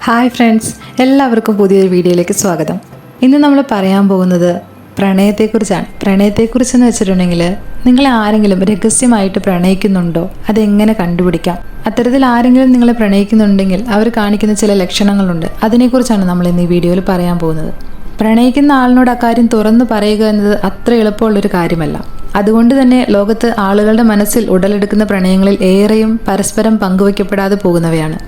Hi friends, എല്ലാവർക്കും പുതിയൊരു വീഡിയോയിലേക്ക് സ്വാഗതം. ഇന്ന് നമ്മൾ പറയാൻ പോകുന്നത് പ്രണയത്തെക്കുറിച്ചാണ്. പ്രണയത്തെക്കുറിച്ചെന്ന് വെച്ചിട്ടുണ്ടെങ്കിൽ നിങ്ങളെ ആരെങ്കിലും രഹസ്യമായിട്ട് പ്രണയിക്കുന്നുണ്ടോ, അതെങ്ങനെ കണ്ടുപിടിക്കാം? അത്തരത്തിൽ ആരെങ്കിലും നിങ്ങളെ പ്രണയിക്കുന്നുണ്ടെങ്കിൽ അവർ കാണിക്കുന്ന ചില ലക്ഷണങ്ങളുണ്ട്. അതിനെക്കുറിച്ചാണ് നമ്മൾ ഇന്ന് ഈ വീഡിയോയിൽ പറയാൻ പോകുന്നത്. പ്രണയിക്കുന്ന ആളിനോട് അക്കാര്യം തുറന്നു പറയുക എന്നത് അത്ര എളുപ്പമുള്ളൊരു കാര്യമല്ല. അതുകൊണ്ട് തന്നെ ലോകത്ത് ആളുകളുടെ മനസ്സിൽ ഉടലെടുക്കുന്ന പ്രണയങ്ങളിൽ ഏറെയും പരസ്പരം പങ്കുവയ്ക്കപ്പെടാതെ പോകുന്നവയാണ്.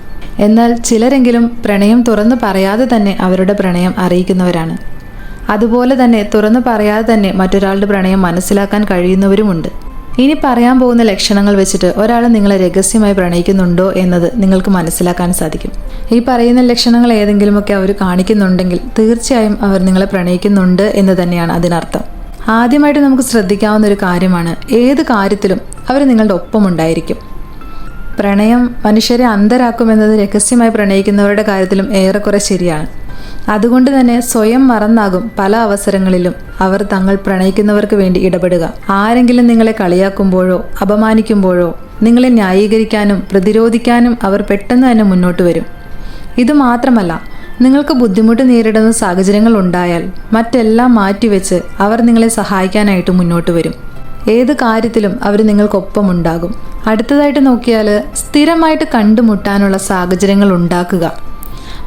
എന്നാൽ ചിലരെങ്കിലും പ്രണയം തുറന്നു പറയാതെ തന്നെ അവരുടെ പ്രണയം അറിയിക്കുന്നവരാണ്. അതുപോലെ തന്നെ തുറന്നു പറയാതെ തന്നെ മറ്റൊരാളുടെ പ്രണയം മനസ്സിലാക്കാൻ കഴിയുന്നവരുമുണ്ട്. ഇനി പറയാൻ പോകുന്ന ലക്ഷണങ്ങൾ വെച്ചിട്ട് ഒരാൾ നിങ്ങളെ രഹസ്യമായി പ്രണയിക്കുന്നുണ്ടോ എന്നത് നിങ്ങൾക്ക് മനസ്സിലാക്കാൻ സാധിക്കും. ഈ പറയുന്ന ലക്ഷണങ്ങൾ ഏതെങ്കിലുമൊക്കെ അവർ കാണിക്കുന്നുണ്ടെങ്കിൽ തീർച്ചയായും അവർ നിങ്ങളെ പ്രണയിക്കുന്നുണ്ട് എന്ന് തന്നെയാണ് അതിനർത്ഥം. ആദ്യമായിട്ട് നമുക്ക് ശ്രദ്ധിക്കാവുന്ന ഒരു കാര്യമാണ്, ഏത് കാര്യത്തിലും അവർ നിങ്ങളുടെ ഒപ്പമുണ്ടായിരിക്കും. പ്രണയം മനുഷ്യരെ അന്ധരാക്കുമെന്നത് രഹസ്യമായി പ്രണയിക്കുന്നവരുടെ കാര്യത്തിലും ഏറെക്കുറെ ശരിയാണ്. അതുകൊണ്ട് തന്നെ സ്വയം മറന്നാകും പല അവസരങ്ങളിലും അവർ തങ്ങൾ പ്രണയിക്കുന്നവർക്ക് വേണ്ടി ഇടപെടുക. ആരെങ്കിലും നിങ്ങളെ കളിയാക്കുമ്പോഴോ അപമാനിക്കുമ്പോഴോ നിങ്ങളെ ന്യായീകരിക്കാനും പ്രതിരോധിക്കാനും അവർ പെട്ടെന്ന് തന്നെ മുന്നോട്ട് വരും. ഇതുമാത്രമല്ല, നിങ്ങൾക്ക് ബുദ്ധിമുട്ട് നേരിടുന്ന സാഹചര്യങ്ങൾ ഉണ്ടായാൽ മറ്റെല്ലാം മാറ്റിവെച്ച് അവർ നിങ്ങളെ സഹായിക്കാനായിട്ട് മുന്നോട്ട് വരും. ഏത് കാര്യത്തിലും അവർ നിങ്ങൾക്കൊപ്പം ഉണ്ടാകും. അടുത്തതായിട്ട് നോക്കിയാൽ, സ്ഥിരമായിട്ട് കണ്ടുമുട്ടാനുള്ള സാഹചര്യങ്ങൾ ഉണ്ടാക്കുക.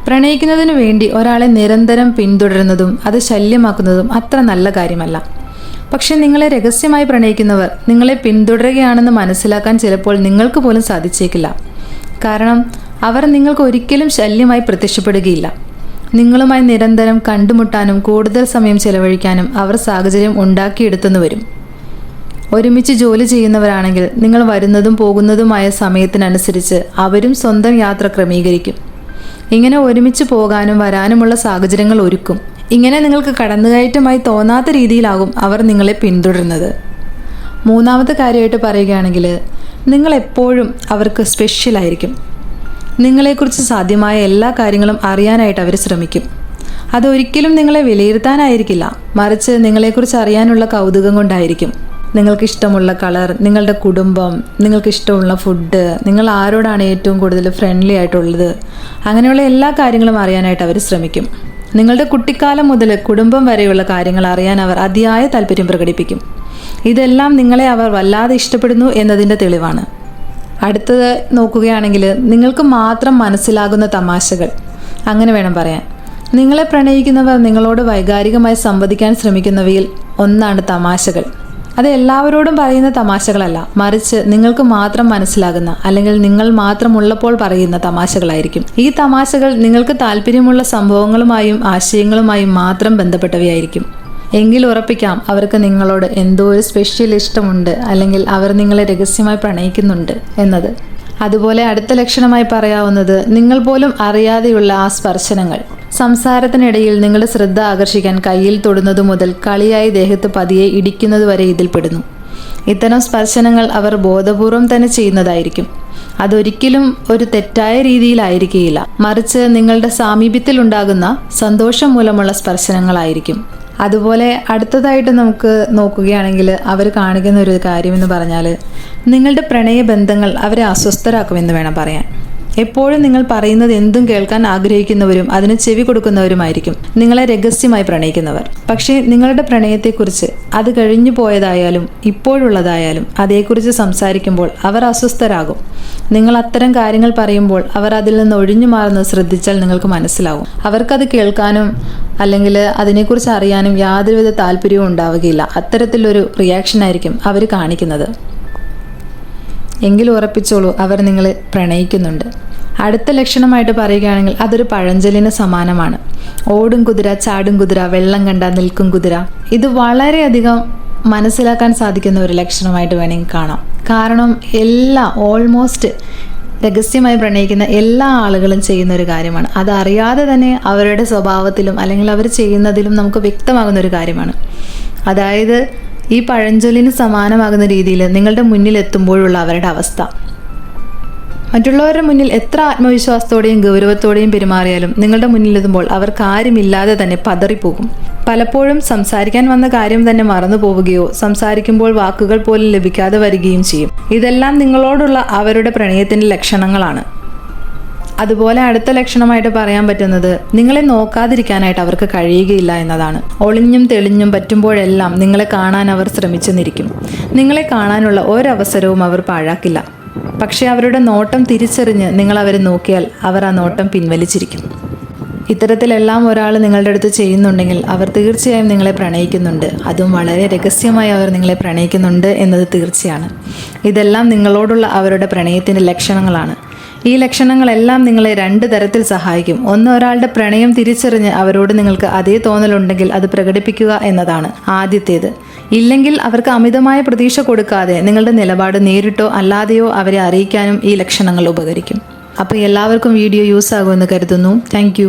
പ്രണയിക്കുന്നതിനു വേണ്ടി ഒരാളെ നിരന്തരം പിന്തുടരുന്നതും അത് ശല്യമാക്കുന്നതും അത്ര നല്ല കാര്യമല്ല. പക്ഷെ നിങ്ങളെ രഹസ്യമായി പ്രണയിക്കുന്നവർ നിങ്ങളെ പിന്തുടരുകയാണെന്ന് മനസ്സിലാക്കാൻ ചിലപ്പോൾ നിങ്ങൾക്ക് പോലും സാധിച്ചേക്കില്ല. കാരണം അവർ നിങ്ങൾക്ക് ഒരിക്കലും ശല്യമായി പ്രത്യക്ഷപ്പെടുകയില്ല. നിങ്ങളുമായി നിരന്തരം കണ്ടുമുട്ടാനും കൂടുതൽ സമയം ചെലവഴിക്കാനും അവർ സാഹചര്യം ഉണ്ടാക്കിയെടുത്തെന്ന് വരും. ഒരുമിച്ച് ജോലി ചെയ്യുന്നവരാണെങ്കിൽ നിങ്ങൾ വരുന്നതും പോകുന്നതുമായ സമയത്തിനനുസരിച്ച് അവരും സ്വന്തം യാത്ര ക്രമീകരിക്കും. ഇങ്ങനെ ഒരുമിച്ച് പോകാനും വരാനുമുള്ള സാഹചര്യങ്ങൾ ഒരുക്കും. ഇങ്ങനെ നിങ്ങൾക്ക് കടന്നുകയറ്റമായി തോന്നാത്ത രീതിയിലാകും അവർ നിങ്ങളെ പിന്തുടരുന്നത്. മൂന്നാമത്തെ കാര്യമായിട്ട് പറയുകയാണെങ്കിൽ, നിങ്ങൾ എപ്പോഴും അവർക്ക് സ്പെഷ്യലായിരിക്കും. നിങ്ങളെക്കുറിച്ച് സാധ്യമായ എല്ലാ കാര്യങ്ങളും അറിയാനായിട്ട് അവർ ശ്രമിക്കും. അതൊരിക്കലും നിങ്ങളെ വിലയിരുത്താനായിരിക്കില്ല, മറിച്ച് നിങ്ങളെക്കുറിച്ച് അറിയാനുള്ള കൗതുകം കൊണ്ടായിരിക്കും. നിങ്ങൾക്കിഷ്ടമുള്ള കളർ, നിങ്ങളുടെ കുടുംബം, നിങ്ങൾക്കിഷ്ടമുള്ള ഫുഡ്, നിങ്ങൾ ആരോടാണ് ഏറ്റവും കൂടുതൽ ഫ്രണ്ട്ലി ആയിട്ടുള്ളത്, അങ്ങനെയുള്ള എല്ലാ കാര്യങ്ങളും അറിയാനായിട്ട് അവർ ശ്രമിക്കും. നിങ്ങളുടെ കുട്ടിക്കാലം മുതൽ കുടുംബം വരെയുള്ള കാര്യങ്ങൾ അറിയാൻ അവർ അതിയായ താല്പര്യം പ്രകടിപ്പിക്കും. ഇതെല്ലാം നിങ്ങളെ അവർ വല്ലാതെ ഇഷ്ടപ്പെടുന്നു എന്നതിൻ്റെ തെളിവാണ്. അടുത്തത് നോക്കുകയാണെങ്കിൽ, നിങ്ങൾക്ക് മാത്രം മനസ്സിലാകുന്ന തമാശകൾ, അങ്ങനെ വേണം പറയാൻ. നിങ്ങളെ പ്രണയിക്കുന്നവർ നിങ്ങളോട് വൈകാരികമായി സംവദിക്കാൻ ശ്രമിക്കുന്നവയിൽ ഒന്നാണ് തമാശകൾ. അത് എല്ലാവരോടും പറയുന്ന തമാശകളല്ല, മറിച്ച് നിങ്ങൾക്ക് മാത്രം മനസ്സിലാകുന്ന അല്ലെങ്കിൽ നിങ്ങൾ മാത്രമുള്ളപ്പോൾ പറയുന്ന തമാശകളായിരിക്കും. ഈ തമാശകൾ നിങ്ങൾക്ക് താല്പര്യമുള്ള സംഭവങ്ങളുമായും ആശയങ്ങളുമായും മാത്രം ബന്ധപ്പെട്ടവയായിരിക്കും. എങ്കിൽ ഉറപ്പിക്കാം അവർക്ക് നിങ്ങളോട് എന്തോ ഒരു സ്പെഷ്യൽ ഇഷ്ടമുണ്ട്, അല്ലെങ്കിൽ അവർ നിങ്ങളെ രഹസ്യമായി പ്രണയിക്കുന്നുണ്ട് എന്നത്. അതുപോലെ അടുത്ത ലക്ഷണമായി പറയാവുന്നത്, നിങ്ങൾ പോലും അറിയാതെയുള്ള ആ സ്പർശനങ്ങൾ. സംസാരത്തിനിടയിൽ നിങ്ങളുടെ ശ്രദ്ധ ആകർഷിക്കാൻ കയ്യിൽ തൊടുന്നതു മുതൽ കളിയായി ദേഹത്ത് പതിയെ ഇടിക്കുന്നത് വരെ ഇതിൽപ്പെടുന്നു. ഇത്തരം സ്പർശനങ്ങൾ അവർ ബോധപൂർവം തന്നെ ചെയ്യുന്നതായിരിക്കും. അതൊരിക്കലും ഒരു തെറ്റായ രീതിയിലായിരിക്കുകയില്ല, മറിച്ച് നിങ്ങളുടെ സാമീപ്യത്തിൽ ഉണ്ടാകുന്ന സന്തോഷം മൂലമുള്ള സ്പർശനങ്ങളായിരിക്കും. അതുപോലെ അടുത്തതായിട്ട് നമുക്ക് നോക്കുകയാണെങ്കിൽ, അവർ കാണിക്കുന്ന ഒരു കാര്യമെന്ന് പറഞ്ഞാൽ, നിങ്ങളുടെ പ്രണയബന്ധങ്ങൾ അവരെ അസ്വസ്ഥരാക്കുമെന്ന് വേണം പറയാൻ. എപ്പോഴും നിങ്ങൾ പറയുന്നത് എന്തും കേൾക്കാൻ ആഗ്രഹിക്കുന്നവരും അതിന് ചെവി കൊടുക്കുന്നവരുമായിരിക്കും നിങ്ങളെ രഹസ്യമായി പ്രണയിക്കുന്നവർ. പക്ഷേ നിങ്ങളുടെ പ്രണയത്തെക്കുറിച്ച്, അത് കഴിഞ്ഞു പോയതായാലും ഇപ്പോഴുള്ളതായാലും, അതേക്കുറിച്ച് സംസാരിക്കുമ്പോൾ അവർ അസ്വസ്ഥരാകും. നിങ്ങൾ അത്തരം കാര്യങ്ങൾ പറയുമ്പോൾ അവർ അതിൽ നിന്ന് ഒഴിഞ്ഞു മാറുന്നത് ശ്രദ്ധിച്ചാൽ നിങ്ങൾക്ക് മനസ്സിലാവും. അവർക്കത് കേൾക്കാനും അല്ലെങ്കിൽ അതിനെക്കുറിച്ച് അറിയാനും യാതൊരുവിധ താല്പര്യവും ഉണ്ടാവുകയില്ല. അത്തരത്തിലൊരു റിയാക്ഷനായിരിക്കും അവർ കാണിക്കുന്നത്. എങ്കിലും ഉറപ്പിച്ചോളൂ, അവർ നിങ്ങളെ പ്രണയിക്കുന്നുണ്ട്. അടുത്ത ലക്ഷണമായിട്ട് പറയുകയാണെങ്കിൽ, അതൊരു പഴഞ്ചൊല്ലിന് സമാനമാണ്. ഓടും കുതിര, ചാടും കുതിര, വെള്ളം കണ്ട നിൽക്കും കുതിര. ഇത് വളരെയധികം മനസ്സിലാക്കാൻ സാധിക്കുന്ന ഒരു ലക്ഷണമായിട്ട് വേണമെങ്കിൽ കാണാം. കാരണം ഓൾമോസ്റ്റ് രഹസ്യമായി പ്രണയിക്കുന്ന എല്ലാ ആളുകളും ചെയ്യുന്ന ഒരു കാര്യമാണ്. അതറിയാതെ തന്നെ അവരുടെ സ്വഭാവത്തിലും അല്ലെങ്കിൽ അവർ ചെയ്യുന്നതിലും നമുക്ക് വ്യക്തമാകുന്ന ഒരു കാര്യമാണ്. അതായത് ഈ പഴഞ്ചൊല്ലിന് സമാനമാകുന്ന രീതിയിൽ നിങ്ങളുടെ മുന്നിൽ എത്തുമ്പോഴുള്ള അവരുടെ അവസ്ഥ. മറ്റുള്ളവരുടെ മുന്നിൽ എത്ര ആത്മവിശ്വാസത്തോടെയും ഗൗരവത്തോടെയും പെരുമാറിയാലും നിങ്ങളുടെ മുന്നിലെത്തുമ്പോൾ അവർ കാര്യമില്ലാതെ തന്നെ പതറിപ്പോകും. പലപ്പോഴും സംസാരിക്കാൻ വന്ന കാര്യം തന്നെ മറന്നു പോവുകയോ സംസാരിക്കുമ്പോൾ വാക്കുകൾ പോലും ലഭിക്കാതെ വരികയും ചെയ്യും. ഇതെല്ലാം നിങ്ങളോടുള്ള അവരുടെ പ്രണയത്തിൻ്റെ ലക്ഷണങ്ങളാണ്. അതുപോലെ അടുത്ത ലക്ഷണമായിട്ട് പറയാൻ പറ്റുന്നത് നിങ്ങളെ നോക്കാതിരിക്കാനായിട്ട് അവർക്ക് കഴിയുകയില്ല എന്നതാണ്. ഒളിഞ്ഞും തെളിഞ്ഞും പറ്റുമ്പോഴെല്ലാം നിങ്ങളെ കാണാൻ അവർ ശ്രമിച്ചെന്നിരിക്കും. നിങ്ങളെ കാണാനുള്ള ഒരവസരവും അവർ പാഴാക്കില്ല. പക്ഷേ അവരുടെ നോട്ടം തിരിച്ചറിഞ്ഞ് നിങ്ങൾ അവരെ നോക്കിയാൽ അവർ ആ നോട്ടം പിൻവലിച്ചിരിക്കും. ഇത്തരത്തിലെല്ലാം ഒരാൾ നിങ്ങളുടെ അടുത്ത് ചെയ്യുന്നുണ്ടെങ്കിൽ അവർ തീർച്ചയായും നിങ്ങളെ പ്രണയിക്കുന്നുണ്ട്. അതും വളരെ രഹസ്യമായി അവർ നിങ്ങളെ പ്രണയിക്കുന്നുണ്ട് എന്നത് തീർച്ചയാണ്. ഇതെല്ലാം നിങ്ങളോടുള്ള അവരുടെ പ്രണയത്തിൻ്റെ ലക്ഷണങ്ങളാണ്. ഈ ലക്ഷണങ്ങളെല്ലാം നിങ്ങളെ 2 തരത്തിൽ സഹായിക്കും. ഒന്ന്, ഒരാളുടെ പ്രണയം തിരിച്ചറിഞ്ഞ് അവരോട് നിങ്ങൾക്ക് അതേ തോന്നലുണ്ടെങ്കിൽ അത് പ്രകടിപ്പിക്കുക എന്നതാണ് ആദ്യത്തേത്. ഇല്ലെങ്കിൽ അവർക്ക് അമിതമായ പ്രതീക്ഷ കൊടുക്കാതെ നിങ്ങളുടെ നിലപാട് നേരിട്ടോ അല്ലാതെയോ അവരെ അറിയിക്കാനും ഈ ലക്ഷണങ്ങൾ ഉപകരിക്കും. അപ്പോൾ എല്ലാവർക്കും വീഡിയോ യൂസ് ആകുമെന്ന് കരുതുന്നു. താങ്ക്